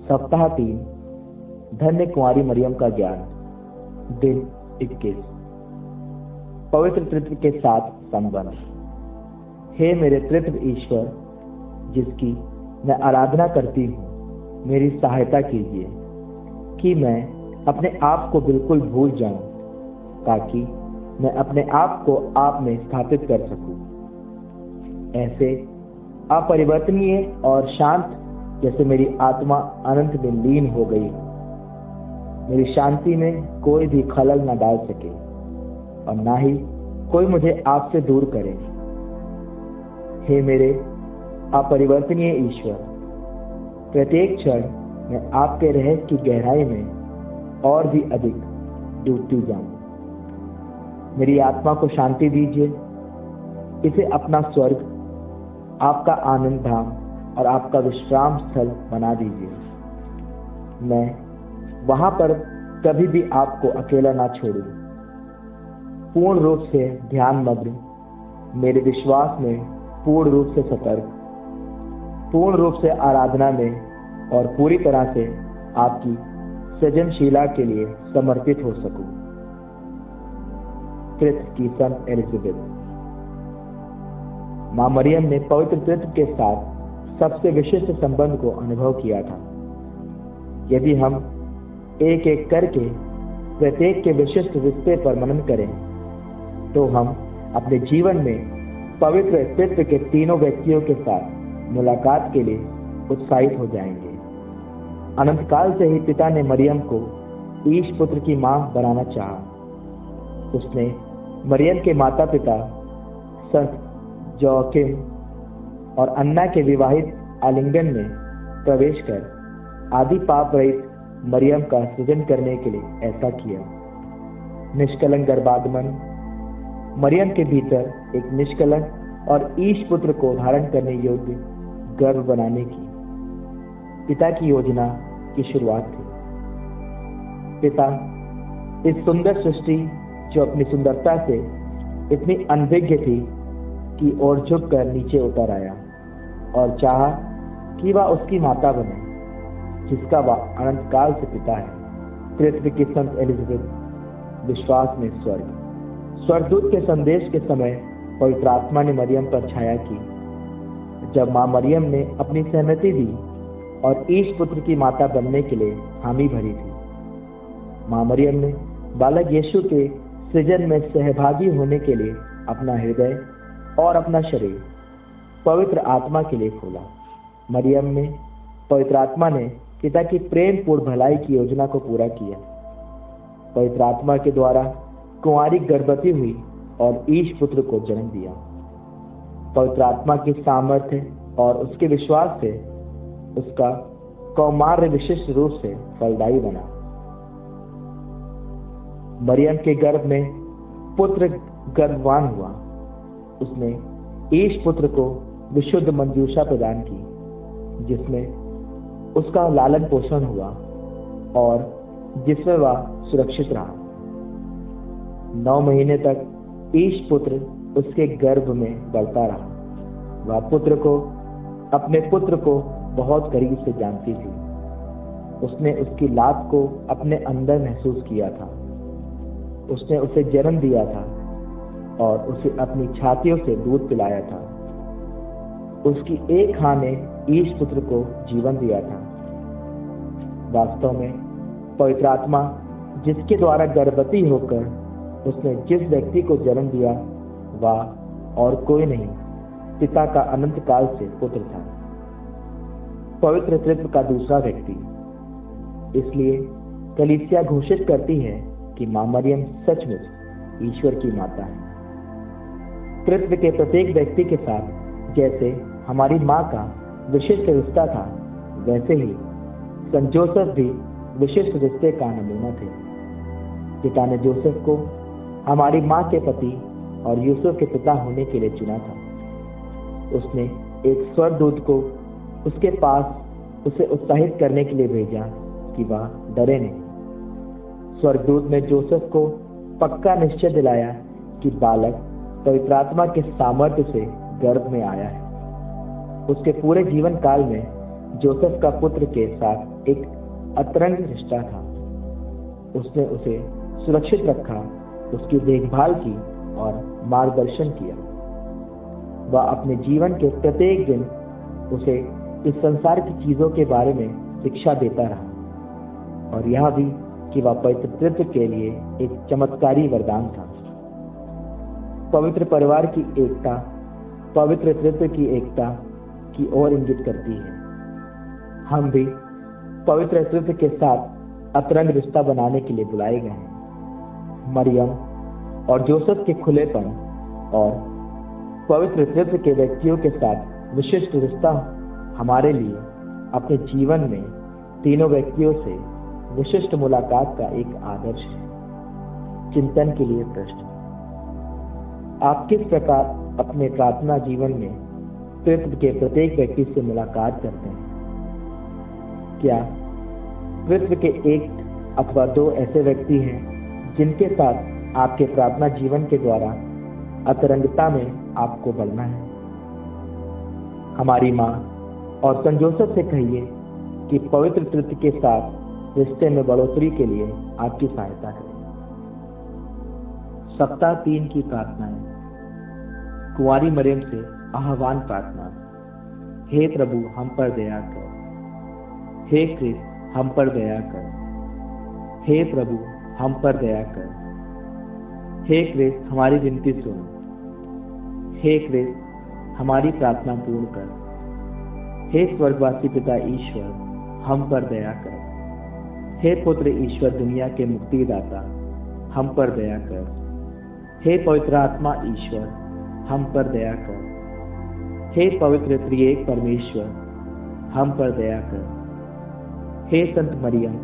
सप्ताह 3 धन्य कुंवारी मरियम का ज्ञान, दिन 21। पवित्र तृत्व के साथ संबंध। हे मेरे तृत्व ईश्वर, जिसकी मैं आराधना करती हूँ, मेरी सहायता कीजिए कि मैं अपने आप को बिल्कुल भूल जाऊं, ताकि मैं अपने आप को आप में स्थापित कर सकूं। ऐसे अपरिवर्तनीय और शांत जैसे मेरी आत्मा अनंत में लीन हो गई, मेरी शांति में कोई भी खलल न डाल सके और ना ही कोई मुझे आपसे दूर करे। हे मेरे अपरिवर्तनीय ईश्वर, प्रत्येक क्षण मैं आपके रहस्य की गहराई में और भी अधिक डूबती जाऊं। मेरी आत्मा को शांति दीजिए, इसे अपना स्वर्ग, आपका आनंद धाम और आपका विश्राम स्थल बना दीजिए। मैं वहां पर कभी भी आपको अकेला ना छोड़ूं। पूर्ण रूप से ध्यान मग्न, मेरे विश्वास में पूर्ण रूप से सतर्क, पूर्ण रूप से आराधना में और पूरी तरह से आपकी सृजनशीलता के लिए समर्पित हो सकूं। तृत्व की संत एलिजाबेथ। मां मरियम ने पवित्र तृत्व के साथ सबसे विशिष्ट संबंध को अनुभव किया था। यदि हम एक एक करके प्रत्येक के विशिष्ट रिश्ते पर मनन करें, तो हम अपने जीवन में पवित्र तृत्व के तीनों व्यक्तियों के साथ मुलाकात के लिए उत्साहित हो जाएंगे। अनंत काल से ही पिता ने मरियम को ईश पुत्र की मां बनाना चाहा। उसने मरियम के माता पिता संत जोकिम और अन्ना के विवाहित आलिंगन में प्रवेश कर आदि पाप रहित मरियम का सृजन करने के लिए ऐसा किया। निष्कलंक गर्भागमन, मरियम के भीतर एक निष्कलंक और ईश पुत्र को धारण करने योग्य गर्भ बनाने की पिता की योजना की शुरुआत थी। पिता इस सुंदर सृष्टि, जो अपनी सुंदरता से इतनी अनभिज्ञ थी, की ओर झुककर नीचे उतर आया और चाहा कि वह उसकी माता बने, जिसका वह अनंत काल से पिता है। तृत्व की संत एलिजाबेथ। विश्वास में स्वर्ग। स्वर्गदूत के संदेश के समय पवित्र आत्मा ने मरियम पर छाया की। जब मां मरियम ने अपनी सहमति दी और ईश पुत्र की माता बनने के लिए हामी भरी थी, मां मरियम ने बालक यीशु के सृजन में सहभागी होने के लिए अपना हृदय और अपना शरीर पवित्र आत्मा के लिए खोला। मरियम ने पवित्र आत्मा ने पिता की प्रेमपूर्ण भलाई की योजना को पूरा किया। पवित्र आत्मा के द्वारा कुंवारी गर्भवती हुई और ईश पुत्र को जन्म दिया। पवित्र आत्मा की सामर्थ्य और उसके विश्वास से उसका कौमार्य विशिष्ट रूप से फलदायी बना। मरियम के गर्भ में पुत्र गर्भवान हुआ। उसने ईश पुत्र को विशुद्ध मंजूषा प्रदान की, जिसमें उसका लालन पोषण हुआ और जिसमें वह सुरक्षित रहा। 9 महीने तक ईश पुत्र उसके गर्भ में बढ़ता रहा। वह अपने पुत्र को बहुत करीब से जानती थी। उसने उसकी लात को अपने अंदर महसूस किया था। उसने उसे जन्म दिया था और उसे अपनी छातियों से दूध पिलाया था। उसकी एक हाँ ने ईश पुत्र को जीवन दिया था। वास्तव में पवित्र आत्मा, जिसके द्वारा गर्भवती होकर उसने जिस व्यक्ति को जन्म दिया, वह और कोई नहीं, पिता का अनंत काल से पुत्र था, पवित्र तृत्व का दूसरा व्यक्ति। इसलिए कलीसिया घोषित करती है कि मां मरियम सचमुच ईश्वर की माता है। तृत्व के प्रत्येक व्यक्ति के साथ जैसे हमारी मां का विशिष्ट रिश्ता था, वैसे ही संत जोसेफ भी विशिष्ट रिश्ते का नमूना थे। पिता ने जोसेफ को हमारी मां के पति और यूसुफ के पिता होने के लिए चुना था। उसने एक स्वर्गदूत को उसके पास उसे उत्साहित करने के लिए भेजा कि वह डरे नहीं। स्वर्गदूत ने जोसेफ को पक्का निश्चय दिलाया कि बालक पवित्र आत्मा के सामर्थ्य से गर्भ में आया है। उसके पूरे जीवन काल में जोसेफ का पुत्र के साथ एक अतरंग रिश्ता था। उसने उसे सुरक्षित रखा, उसकी देखभाल की और मार्गदर्शन किया। वह अपने जीवन के प्रत्येक दिन उसे इस संसार की चीजों के बारे में शिक्षा देता रहा, और यह भी कि वह पवित्र तृत्व के लिए एक चमत्कारी वरदान था। पवित्र परिवार की एकता पवित्र तृत्व की एकता की ओर इंगित करती है। हम भी पवित्र तृत्व के साथ अतरंग रिश्ता बनाने के लिए बुलाए गए हैं। मरियम और जोसेफ के खुलेपन और पवित्र तृत्व के व्यक्तियों के साथ विशिष्ट रिश्ता हमारे लिए अपने जीवन में तीनों व्यक्तियों से विशिष्ट मुलाकात का एक आदर्श है। चिंतन के लिए प्रश्न: आप किस प्रकार अपने प्रार्थना जीवन में तृत्व के प्रत्येक व्यक्ति से मुलाकात करते हैं? क्या तृत्व के एक अथवा दो ऐसे व्यक्ति हैं जिनके साथ आपके प्रार्थना जीवन के द्वारा अतरंगता में आपको बढ़ना है? हमारी माँ और संत जोसेफ से कहिए कि पवित्र तृत्व के साथ रिश्ते में बढ़ोतरी के लिए आपकी सहायता करें। सप्ताह 3 की प्रार्थनाएं। कुंवारी मरियम से आह्वान प्रार्थना। हे प्रभु हम पर दया कर। हे क्रिस्त हम पर दया कर। हे प्रभु हम पर दया कर। हे क्रिस्त हमारी विनती सुन। हे क्रिस्त हमारी प्रार्थना पूर्ण कर। हे स्वर्गवासी पिता ईश्वर हम पर दया कर। हे पुत्र ईश्वर दुनिया के मुक्तिदाता हम पर दया कर। हे पवित्र आत्मा ईश्वर हम पर दया कर। हे पवित्र त्रिएक परमेश्वर हम पर दया कर। हे संत मरियम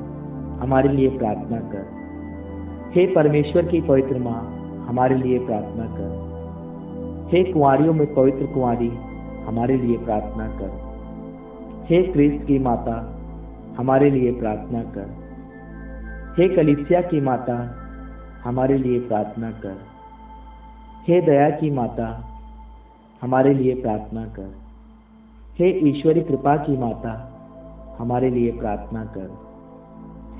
हमारे लिए प्रार्थना कर। हे परमेश्वर की पवित्र माँ हमारे लिए प्रार्थना कर। हे कुंवारियों में पवित्र कुंवारी हमारे लिए प्रार्थना कर। हे क्रिस्त की माता हमारे लिए प्रार्थना कर। हे कलीसिया की माता हमारे लिए प्रार्थना कर। हे दया की माता हमारे लिए प्रार्थना कर। हे ईश्वरी कृपा की माता हमारे लिए प्रार्थना कर।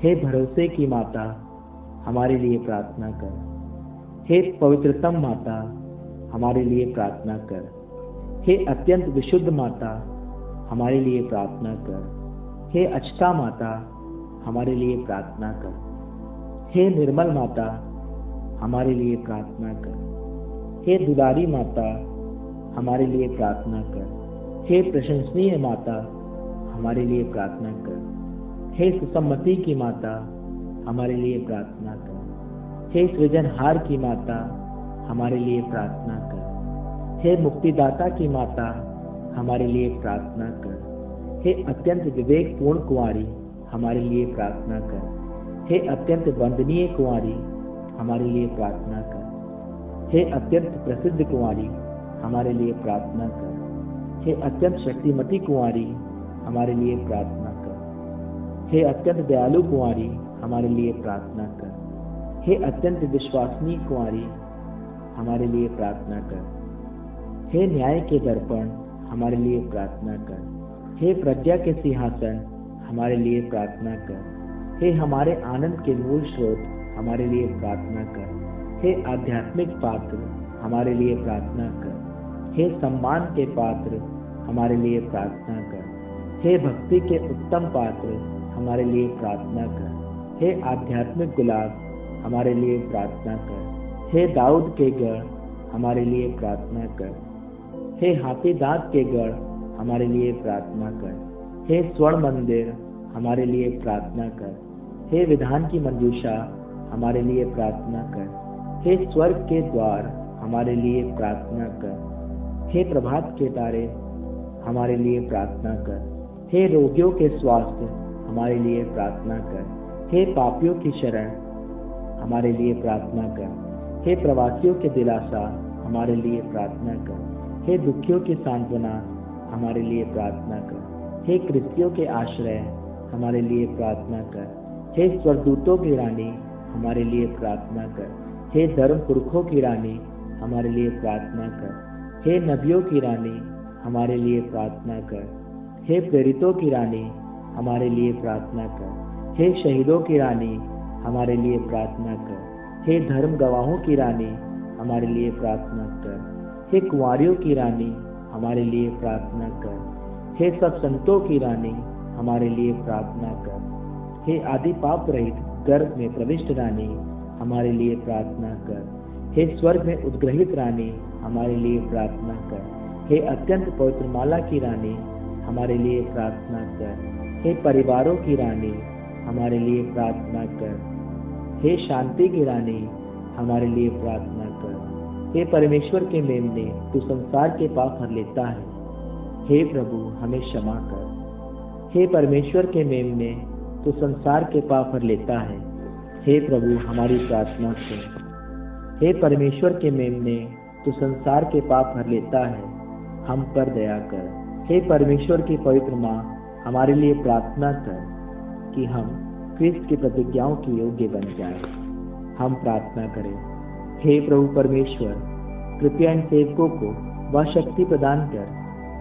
हे भरोसे की माता हमारे लिए प्रार्थना कर। हे पवित्रतम माता हमारे लिए प्रार्थना कर। हे अत्यंत विशुद्ध माता हमारे लिए प्रार्थना कर। हे अचता माता हमारे लिए प्रार्थना कर। हे निर्मल माता हमारे लिए प्रार्थना कर। हे दुलारी माता हमारे लिए प्रार्थना कर। हे प्रशंसनीय माता हमारे लिए प्रार्थना कर। हे सुसम्मति की माता हमारे लिए प्रार्थना कर। हे सृजनहार की माता हमारे लिए प्रार्थना कर। हे मुक्तिदाता की माता हमारे लिए प्रार्थना कर। हे अत्यंत विवेकपूर्ण कुंवारी हमारे लिए प्रार्थना कर। हे अत्यंत वंदनीय कुंवारी हमारे लिए प्रार्थना कर। हे अत्यंत प्रसिद्ध कुंवारी हमारे लिए प्रार्थना कर। हे अत्यंत शक्तिमती कुंवारी हमारे लिए प्रार्थना कर। हे अत्यंत दयालु कुंवारी हमारे लिए प्रार्थना कर। हे अत्यंत विश्वसनीय कुंवारी हमारे लिए प्रार्थना कर। हे न्याय के दर्पण हमारे लिए प्रार्थना कर। हे प्रज्ञा के सिंहासन हमारे लिए प्रार्थना कर। हे हमारे आनंद के मूल स्रोत हमारे लिए प्रार्थना कर। हे आध्यात्मिक पात्र हमारे लिए प्रार्थना कर। हे सम्मान के पात्र हमारे लिए प्रार्थना कर। हे भक्ति के उत्तम पात्र हमारे लिए प्रार्थना कर। हे आध्यात्मिक गुलाब हमारे लिए प्रार्थना कर। हे दाऊद के गढ़ हमारे लिए प्रार्थना कर। हे हाथी दांत के गढ़ हमारे लिए प्रार्थना कर। हे स्वर्ण मंदिर हमारे लिए प्रार्थना कर। हे विधान की मंजूषा हमारे लिए प्रार्थना कर। हे स्वर्ग के द्वार हमारे लिए प्रार्थना कर। हे प्रभात के तारे हमारे लिए प्रार्थना कर। हे रोगियों के स्वास्थ्य हमारे लिए प्रार्थना कर। हे पापियों की शरण हमारे लिए प्रार्थना कर। हे प्रवासियों के दिलासा हमारे लिए प्रार्थना कर। हे दुखियों की सांत्वना हमारे लिए प्रार्थना कर। हे क्रिस्तियों के आश्रय हमारे लिए प्रार्थना कर। हे स्वर्गदूतों की रानी हमारे लिए प्रार्थना कर। हे धर्म पुरखों की रानी हमारे लिए प्रार्थना कर। हे नबियों की रानी हमारे लिए प्रार्थना कर। हे प्रेरितों की रानी हमारे लिए प्रार्थना कर। हे शहीदों की रानी, हमारे लिए प्रार्थना कर। हे धर्म गवाहों की रानी, हमारे लिए प्रार्थना कर। हे कुंवारियों की रानी, हमारे लिए प्रार्थना कर। हे सब संतों की रानी, हमारे लिए प्रार्थना कर। हे आदि पाप रहित गर्भ में प्रविष्ट रानी, हमारे लिए प्रार्थना कर। हे स्वर्ग में उद्ग्रहित रानी, हमारे लिए प्रार्थना कर। हे अत्यंत पवित्र माला की रानी, हमारे लिए प्रार्थना कर। हे परिवारों की रानी, हमारे लिए प्रार्थना कर। हे शांति की रानी, हमारे लिए प्रार्थना कर। हे परमेश्वर के मेमने, तू संसार के पाप हर लेता है, हे प्रभु हमें क्षमा कर। हे परमेश्वर के मेमने, तू संसार के पाप हर लेता है, हे प्रभु हमारी प्रार्थना सुन। हे परमेश्वर के मेमने, तू संसार के पाप हर लेता है, हम पर दया कर। हे परमेश्वर की पवित्र माँ, हमारे लिए प्रार्थना कर कि हम क्रिस्त की प्रतिज्ञाओं के योग्य बन जाएं। हम प्रार्थना करें। हे प्रभु परमेश्वर, कृपया इन सेवकों को वह शक्ति प्रदान कर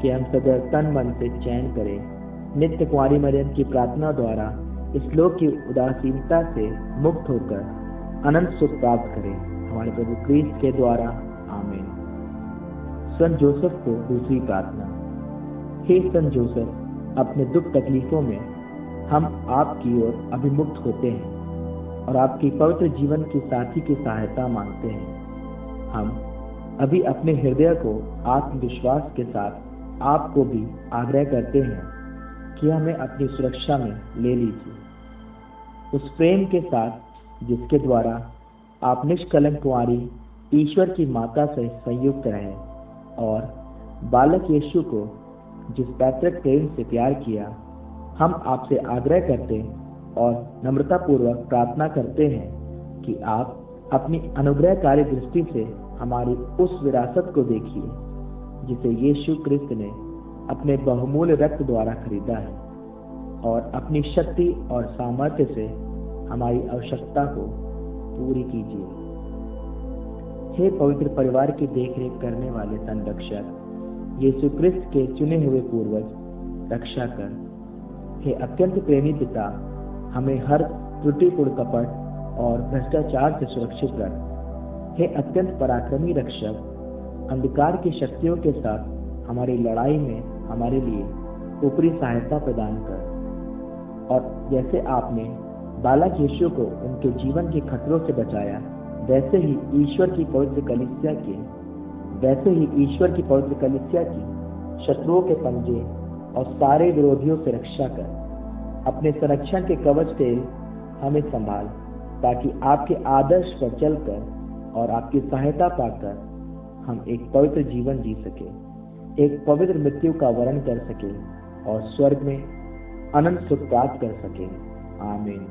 कि हम सदैव तन मन से चयन करें। नित्य कुंवारी मरियम की प्रार्थना द्वारा इस लोक की उदासीनता से मुक्त होकर अनंत सुख प्राप्त करें, हमारे प्रभु क्रिस्त के द्वारा। आमीन। संत जोसेफ को दूसरी प्रार्थना। हे संत जोसेफ, अपने दुख तकलीफों में हम आपकी ओर अभिमुक्त होते हैं और आपकी पवित्र जीवन की साथी की सहायता मांगते हैं। हम अभी अपने हृदय को आत्मविश्वास के साथ आपको भी आग्रह करते हैं कि हमें अपनी सुरक्षा में ले लीजिए, उस प्रेम के साथ जिसके द्वारा आप निष्कलंक कुंवारी ईश्वर की माता से संयुक्त रहे और बालक यीशु को जिस पैतृक प्रेम से प्यार किया। हम आपसे आग्रह करते और नम्रतापूर्वक प्रार्थना करते हैं कि आप अपनी अनुग्रहकारी दृष्टि से हमारी उस विरासत को देखिए जिसे यीशु क्रिस्त ने अपने बहुमूल्य रक्त द्वारा खरीदा है, और अपनी शक्ति और सामर्थ्य से हमारी आवश्यकता को पूरी कीजिए। हे पवित्र परिवार की देखरेख करने वाले संरक्षक, यीशु क्रिस्त के चुने हुए पूर्वज, रक्षा कर। हे अत्यंत प्रेमी पिता, हमें हर त्रुटिपूर्ण कपट और भ्रष्टाचार से सुरक्षित रख। हे अत्यंत पराक्रमी रक्षक, अंधकार की शक्तियों के साथ हमारी लड़ाई में हमारे लिए ऊपरी सहायता प्रदान कर। और जैसे आपने बालक यीशु को उनके जीवन के खतरों से बचाया, वैसे ही ईश्वर की पवित्र कलीसिया की शत्रुओं के पंजे और सारे विरोधियों से रक्षा कर। अपने संरक्षण के कवच तेल हमें संभाल, ताकि आपके आदर्श पर चलकर और आपकी सहायता पाकर हम एक पवित्र जीवन जी सके, एक पवित्र मृत्यु का वरण कर सके और स्वर्ग में अनंत सुख प्राप्त कर सके। आमीन।